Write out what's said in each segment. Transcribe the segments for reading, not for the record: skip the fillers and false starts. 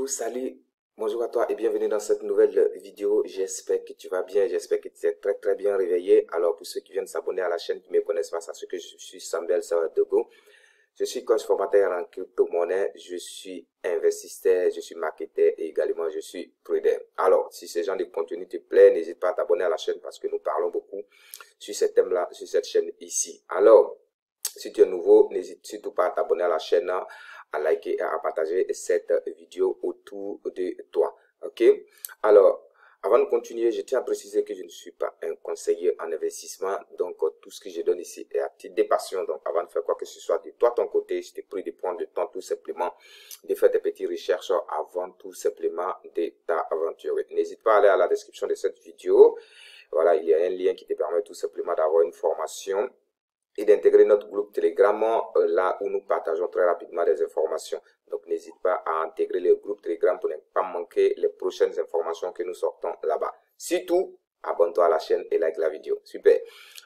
salut, bonjour à toi et bienvenue dans cette nouvelle vidéo. J'espère que tu vas bien, j'espère que tu es très bien réveillé. Alors pour ceux qui viennent s'abonner à la chaîne, qui ne me connaissent pas, sachez que je suis Sambel Sawadogo. Je suis coach formateur en crypto-monnaie, je suis investisseur, je suis marketeur et également je suis trader. Alors si ce genre de contenu te plaît, n'hésite pas à t'abonner à la chaîne parce que nous parlons beaucoup sur ce thème-là, sur cette chaîne ici. Alors, si tu es nouveau, n'hésite surtout pas à t'abonner à la chaîne, à liker et à partager cette vidéo autour de toi. Ok? Alors, avant de continuer, je tiens à préciser que je ne suis pas un conseiller en investissement. Donc, tout ce que je donne ici est à titre de passion. Donc, avant de faire quoi que ce soit de toi, ton côté, je te prie de prendre le temps tout simplement de faire tes petites recherches avant tout simplement de t'aventurer. N'hésite pas à aller à la description de cette vidéo. Voilà, il y a un lien qui te permet tout simplement d'avoir une formation et d'intégrer notre groupe Telegram là où nous partageons très rapidement des informations. Donc, n'hésite pas à intégrer le groupe Telegram pour ne pas manquer les prochaines informations que nous sortons là-bas. Surtout, abonne-toi à la chaîne et like la vidéo. Super.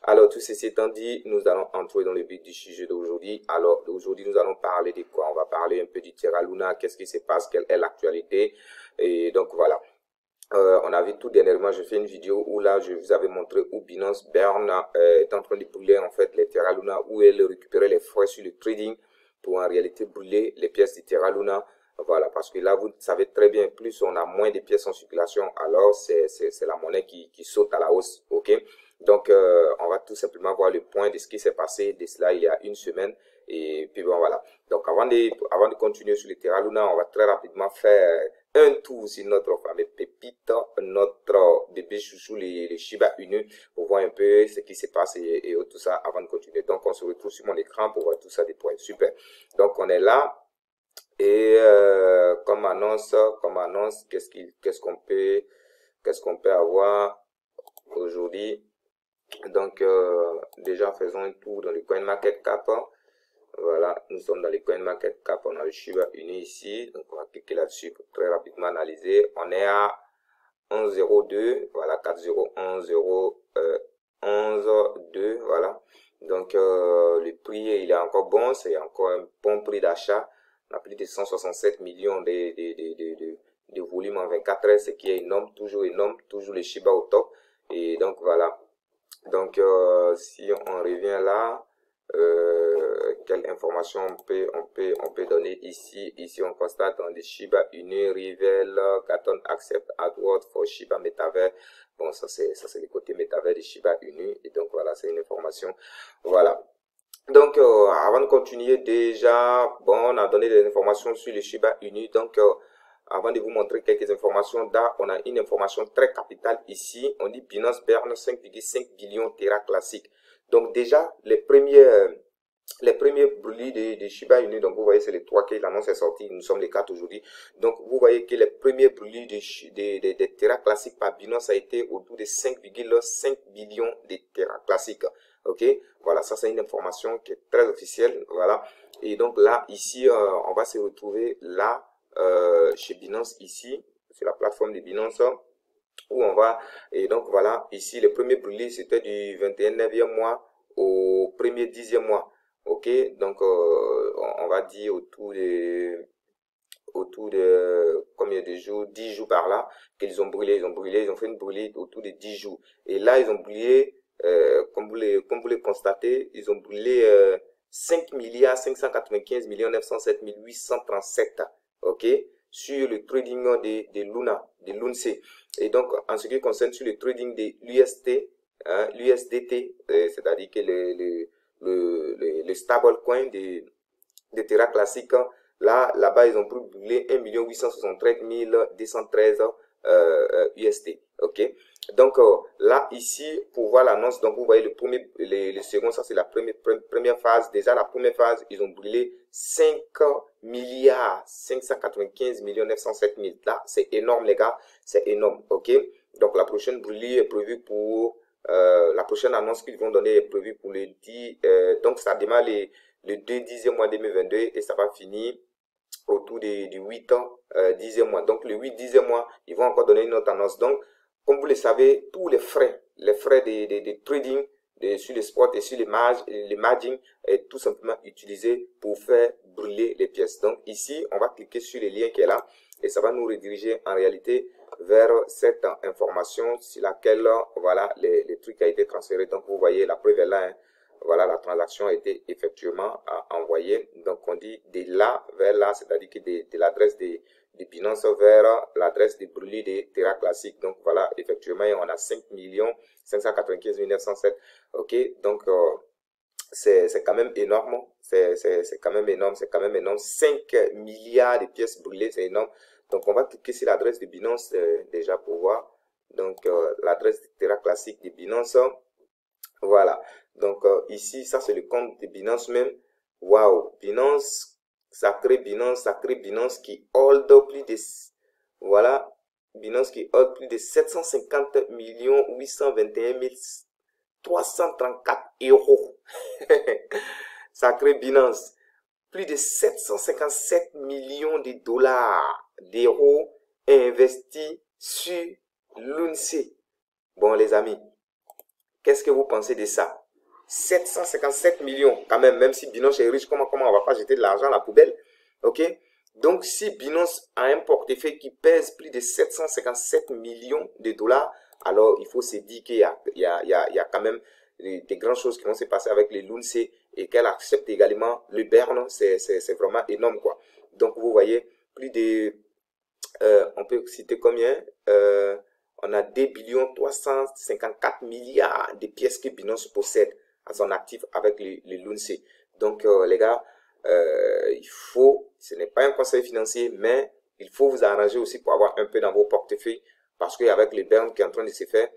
Alors, tout ceci étant dit, nous allons entrer dans le but du sujet d'aujourd'hui. Alors, aujourd'hui, nous allons parler de quoi? On va parler un peu du Terra Luna, qu'est-ce qui se passe, quelle est l'actualité. Et donc, voilà. On a vu tout dernièrement, je fais une vidéo où là, je vous avais montré où Binance Burn est en train de brûler en fait les Terra Luna, où elle récupérait les frais sur le trading pour en réalité brûler les pièces de Terra Luna. Voilà, parce que là, vous savez très bien, plus on a moins de pièces en circulation, alors c'est la monnaie qui saute à la hausse, ok? Donc, on va tout simplement voir le point de ce qui s'est passé de cela il y a une semaine. Et puis bon, voilà. Donc, avant de continuer sur les Terra Luna, on va très rapidement faire un tour sur notre fameux pépite, notre bébé chouchou, les Shiba Inu, pour voir un peu ce qui se passe et tout ça avant de continuer. Donc, on se retrouve sur mon écran pour voir tout ça des points. Super. Donc, on est là. Et comme annonce, qu'est-ce qu'on peut avoir aujourd'hui? Donc, déjà, faisons un tour dans le CoinMarketCap. Voilà, nous sommes dans les CoinMarketCap, on a le Shiba Inu ici, donc on va cliquer là-dessus pour très rapidement analyser. On est à 11,02, voilà, 4,010,11,2, voilà. Donc, le prix, il est encore bon, c'est encore un bon prix d'achat. On a plus de 167 millions de volume en 24 heures, ce qui est énorme, toujours le Shiba au top. Et donc, voilà. Donc, si on revient là, quelle information on peut donner ici? Ici, on constate dans les Shiba Inu, Rivel, Katon Accept AdWords for Shiba Metaverse. Bon, ça c'est le côté Metaverse de Shiba Inu. Et donc, voilà, c'est une information. Voilà. Donc, avant de continuer, déjà, bon, on a donné des informations sur le Shiba Inu. Donc, avant de vous montrer quelques informations, là, on a une information très capitale ici. On dit Binance Burn 5,5 billions Terra classique. Donc, déjà, les premiers brûlis de Shiba Inu, donc vous voyez, c'est les 3 que l'annonce est sortie, nous sommes les 4 aujourd'hui. Donc, vous voyez que les premiers brûlis de Terra classique par Binance a été autour de 5,5 billions de Terra classique. Ok, voilà, ça c'est une information qui est très officielle, voilà. Et donc là, ici, on va se retrouver là, chez Binance, ici, sur la plateforme de Binance, où on va, et donc voilà, ici, le premier brûlis, c'était du 21e mois au premier 10e mois. Ok, donc on va dire autour de combien de jours, 10 jours par là, qu'ils ont brûlé, ils ont fait une brûlée autour de 10 jours. Et là, ils ont brûlé, comme vous le constatez, ils ont brûlé 5 milliards 595 millions 907 837, ok, sur le trading de Luna, de Lunce. Et donc, en ce qui concerne sur le trading de l'UST, hein, l'USDT, c'est-à-dire que le stablecoin de Terra classique, là-bas, ils ont brûlé 1 873 213 USD. Ok. Donc, là, ici, pour voir l'annonce, donc vous voyez le second, ça c'est la première phase. Déjà, la première phase, ils ont brûlé 5 milliards 595 millions 907 000. Là, c'est énorme, les gars. C'est énorme. Ok. Donc, la prochaine brûlée est prévue pour la prochaine annonce qu'ils vont donner est prévue pour le 10. Donc, ça démarre le 2-10e mois 2022 et ça va finir autour du 8-10e mois. Donc, le 8-10e mois, ils vont encore donner une autre annonce. Donc, comme vous le savez, tous les frais de trading sur les spots et sur les margins est tout simplement utilisé pour faire brûler les pièces. Donc, ici, on va cliquer sur le lien qui est là. et ça va nous rediriger en réalité vers cette information sur laquelle, voilà, les trucs a été transféré. Donc, vous voyez, la preuve est là, hein. Voilà, la transaction a été effectivement envoyée. Donc, on dit de là vers là, c'est-à-dire que de l'adresse de Binance vers l'adresse de Brûlé de Terra Classique. Donc, voilà, effectivement, on a 5 595 907. OK, donc, c'est quand même énorme, c'est quand même énorme, c'est quand même énorme. 5 milliards de pièces brûlées, c'est énorme. Donc, on va cliquer sur l'adresse de Binance déjà pour voir. Donc, l'adresse de Terra Classique de Binance. Voilà. Donc, ici, ça, c'est le compte de Binance même. Waouh. Binance, sacré Binance qui hold plus de, voilà, Binance qui hold plus de 750 821 334 euros. Sacré Binance. Plus de 757 millions de dollars d'euros investis sur l'UNC. Bon, les amis, qu'est-ce que vous pensez de ça? 757 millions, quand même, même si Binance est riche, comment on va pas jeter de l'argent à la poubelle? OK? Donc, si Binance a un portefeuille qui pèse plus de 757 millions de dollars, alors il faut se dire qu'il y a quand même des grandes choses qui vont se passer avec les LUNC et qu'elle accepte également le Bern, c'est vraiment énorme, quoi. Donc, vous voyez, plus de, on peut citer combien? On a 2 354 milliards de pièces que Binance possède à son actif avec les LUNC. Donc, les gars, il faut, ce n'est pas un conseil financier, mais il faut vous arranger aussi pour avoir un peu dans vos portefeuilles, parce qu'avec les burns qui est en train de se faire,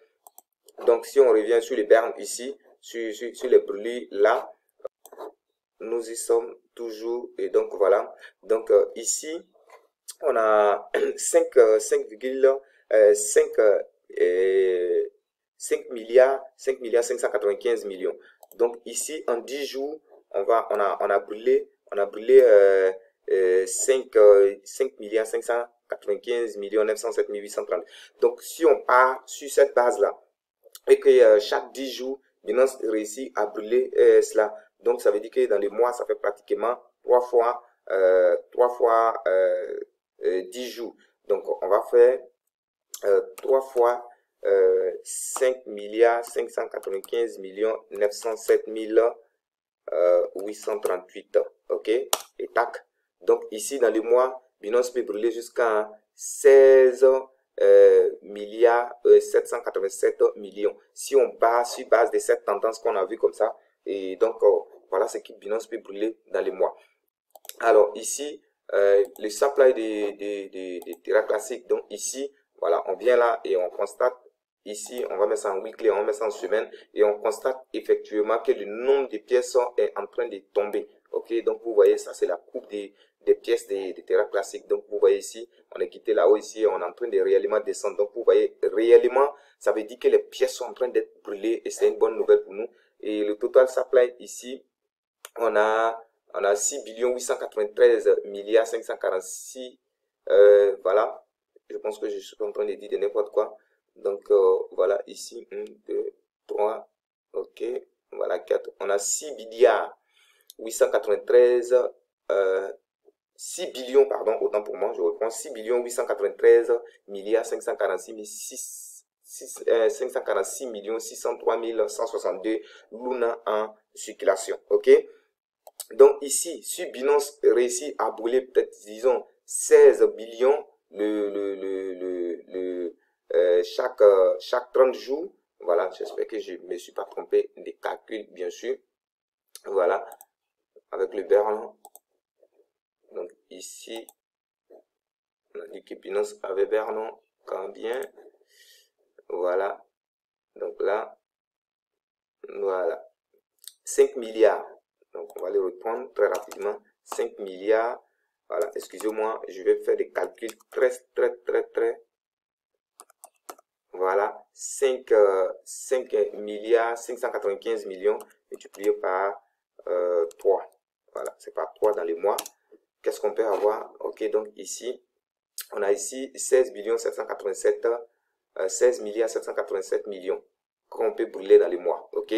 donc si on revient sur les burns ici, sur les brûlés là, nous y sommes toujours, et donc voilà, donc ici, on a 5 milliards 595 millions. Donc ici, en 10 jours, on a brûlé 5 milliards 595 millions 907 830. Donc si on part sur cette base-là, et que chaque 10 jours, Binance réussit à brûler cela. Donc ça veut dire que dans les mois, ça fait pratiquement 3 fois 10 jours. Donc on va faire 3 fois 5 milliards 595 millions 907 838. OK? Et tac. Donc ici dans les mois, Binance peut brûler jusqu'à 16 milliards 787 millions. Si on part sur base de cette tendance qu'on a vu comme ça, et donc voilà ce que Binance peut brûler dans les mois. Alors ici, le supply de Terra Classique, donc ici, voilà, on vient là et on constate, ici, on va mettre ça en weekly, on va mettre ça en semaine, et on constate effectivement que le nombre de pièces est en train de tomber. OK, donc vous voyez, ça c'est la coupe des pièces de Terra Classique. Donc vous voyez ici, on est quitté là-haut ici, on est en train de réellement descendre. Donc vous voyez, réellement, ça veut dire que les pièces sont en train d'être brûlées et c'est une bonne nouvelle pour nous. Et le total supply ici, on a 6 893 milliards 546, voilà, je pense que je suis en train de dire de n'importe quoi. Donc voilà, ici 1, 2, 3, ok, voilà 4, on a 6 milliards 893 6 billions, pardon, autant pour moi, je reprends 6 893 milliards 546 546 millions 603 162 Luna en circulation. Ok, donc ici, si Binance réussit à brûler peut-être, disons, 16 billions chaque 30 jours, voilà, j'espère que je ne me suis pas trompé des calculs, bien sûr. Voilà, avec le Bern. Donc ici, on a dit que Binance avait Bern combien? Voilà, donc là, voilà, 5 milliards. Donc on va les reprendre très rapidement. 5 milliards. Voilà, excusez-moi, je vais faire des calculs très. Voilà, 5 milliards 595 millions multiplié par 3. Voilà, c'est par 3 dans les mois. Qu'est-ce qu'on peut avoir? Ok, donc ici, on a ici 16 milliards 787 millions qu'on peut brûler dans les mois. Ok,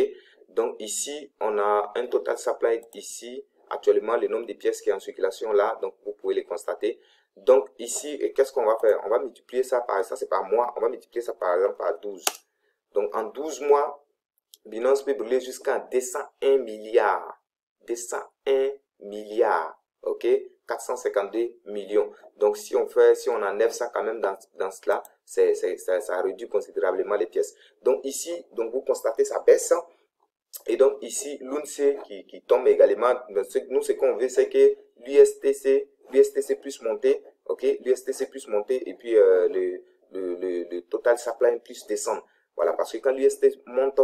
donc ici, on a un total supply ici. Actuellement, le nombre de pièces qui est en circulation là, donc vous pouvez les constater. Donc ici, qu'est-ce qu'on va faire? On va multiplier ça par, ça c'est par mois, on va multiplier ça par exemple par 12. Donc en 12 mois, Binance peut brûler jusqu'à 201 milliards. 201 milliards. OK? 452 millions. Donc si on enlève ça quand même dans cela, ça réduit considérablement les pièces. Donc ici, donc vous constatez ça baisse. Et donc ici, l'UNC qui tombe également. Nous, ce qu'on veut, c'est que l'USTC puisse monter. OK? L'USTC puisse monter et puis le total supply puisse descendre. Voilà, parce que quand l'UST monte,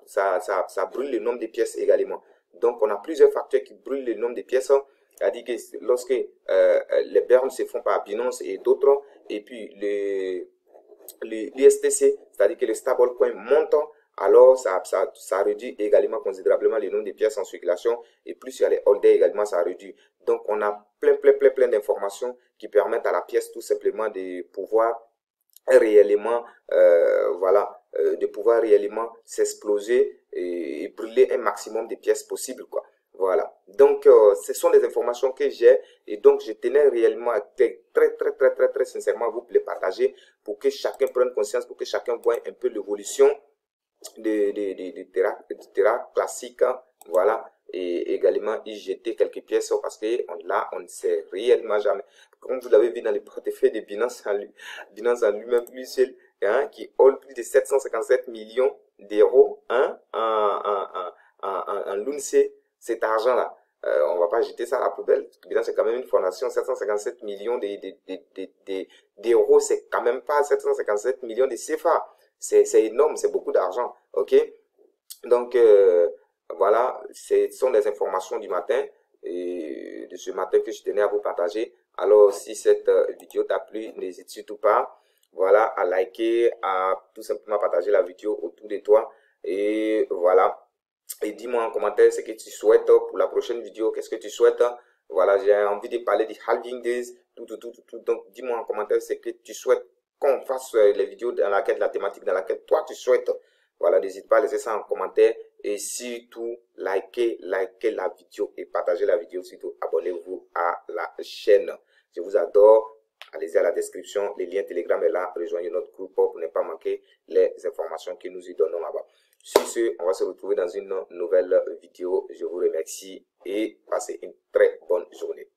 ça brûle le nombre de pièces également. Donc, on a plusieurs facteurs qui brûlent le nombre de pièces. C'est-à-dire que lorsque les burns se font par Binance et d'autres, et puis l'USTC, c'est-à-dire que le stablecoin monte, alors ça réduit également considérablement le nombre de pièces en circulation, et plus il y a les holders également, ça réduit. Donc, on a plein d'informations qui permettent à la pièce tout simplement de pouvoir réellement de pouvoir réellement s'exploser et brûler un maximum de pièces possibles, quoi. Voilà, donc ce sont des informations que j'ai, et donc je tenais réellement à très sincèrement vous les partager pour que chacun prenne conscience, pour que chacun voie un peu l'évolution de Terra classique, voilà, et également y jeter quelques pièces parce que là on ne sait réellement jamais. Comme vous l'avez vu dans les portefeuilles de Binance en lui-même, lui seul, hein, qui hold plus de 757 millions d'euros, hein, en l'UNC, cet argent-là. On va pas jeter ça à la poubelle. Binance, c'est quand même une fondation. 757 millions d'euros, c'est quand même pas 757 millions de CFA. C'est énorme, c'est beaucoup d'argent. OK? Donc, voilà, ce sont des informations du matin, et de ce matin que je tenais à vous partager. Alors, si cette vidéo t'a plu, n'hésite surtout pas, voilà, à liker, à tout simplement partager la vidéo autour de toi. Et voilà. Et dis-moi en commentaire ce que tu souhaites pour la prochaine vidéo. Qu'est-ce que tu souhaites? Voilà, j'ai envie de parler du halving days, tout. Donc, dis-moi en commentaire ce que tu souhaites qu'on fasse les vidéos dans laquelle, la thématique dans laquelle toi tu souhaites. Voilà, n'hésite pas à laisser ça en commentaire. Et surtout, likez la vidéo et partagez la vidéo. Surtout, abonnez-vous à la chaîne. Je vous adore. Allez-y à la description. Les liens Telegram est là. Rejoignez notre groupe pour ne pas manquer les informations que nous y donnons là-bas. Sur ce, on va se retrouver dans une nouvelle vidéo. Je vous remercie et passez une très bonne journée.